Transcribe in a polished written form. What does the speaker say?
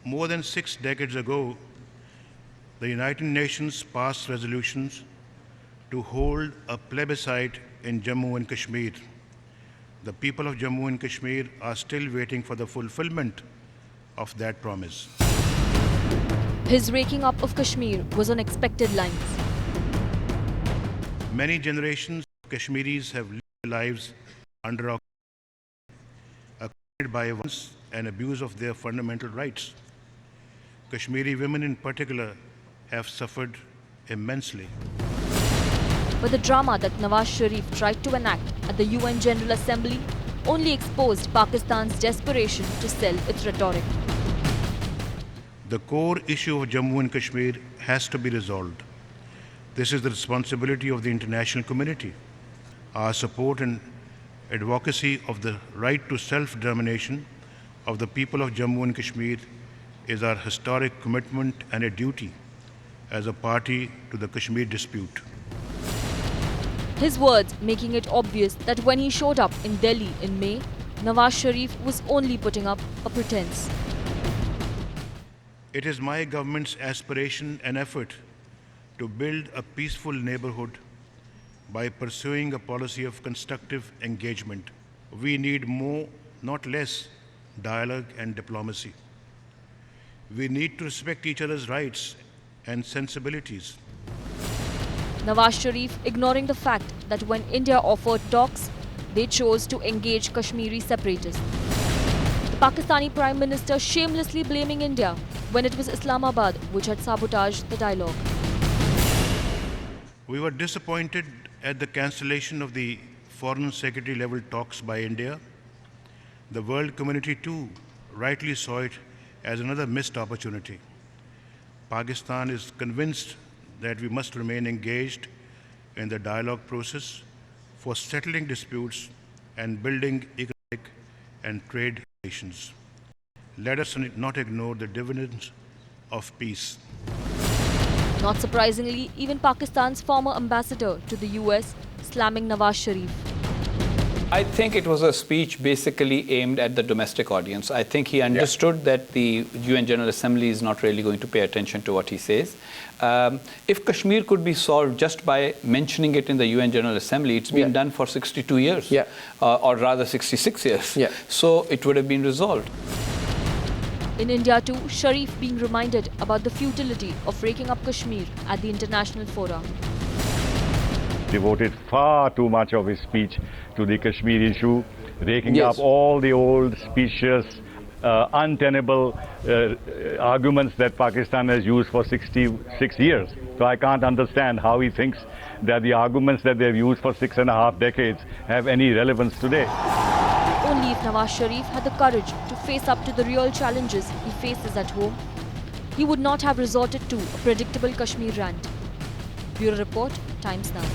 More than 6 decades ago, the United Nations passed resolutions to hold a plebiscite in Jammu and Kashmir. The people of Jammu and Kashmir are still waiting for the fulfillment of that promise. His raking up of Kashmir was on expected lines. Many generations of Kashmiris have lived their lives under accompanied by violence and abuse of their fundamental rights. Kashmiri women in particular have suffered immensely. But the drama that Nawaz Sharif tried to enact at the UN General Assembly only exposed Pakistan's desperation to sell its rhetoric. The core issue of Jammu and Kashmir has to be resolved. This is the responsibility of the international community. Our support and advocacy of the right to self-determination of the people of Jammu and Kashmir is our historic commitment and a duty as a party to the Kashmir dispute. His words making it obvious that when he showed up in Delhi in May, Nawaz Sharif was only putting up a pretense. It is my government's aspiration and effort to build a peaceful neighborhood by pursuing a policy of constructive engagement. We need more, not less, dialogue and diplomacy. We need to respect each other's rights and sensibilities. Nawaz Sharif ignoring the fact that when India offered talks, they chose to engage Kashmiri separatists. The Pakistani Prime Minister shamelessly blaming India when it was Islamabad which had sabotaged the dialogue. We were disappointed at the cancellation of the Foreign Secretary level talks by India. The world community too rightly saw it as another missed opportunity. Pakistan is convinced that we must remain engaged in the dialogue process for settling disputes and building economic and trade relations. Let us not ignore the dividends of peace. Not surprisingly, even Pakistan's former ambassador to the US slamming Nawaz Sharif. I think it was a speech basically aimed at the domestic audience. I think he understood that the UN General Assembly is not really going to pay attention to what he says. If Kashmir could be solved just by mentioning it in the UN General Assembly, it's been done for 62 years, or rather 66 years. So it would have been resolved. In India too, Sharif being reminded about the futility of raking up Kashmir at the international fora. Devoted far too much of his speech to the Kashmir issue, raking up all the old, specious, untenable arguments that Pakistan has used for 66 years. So I can't understand how he thinks that the arguments that they've used for 6.5 decades have any relevance today. Only if Nawaz Sharif had the courage to face up to the real challenges he faces at home, he would not have resorted to a predictable Kashmir rant. Bureau Report, Times Now.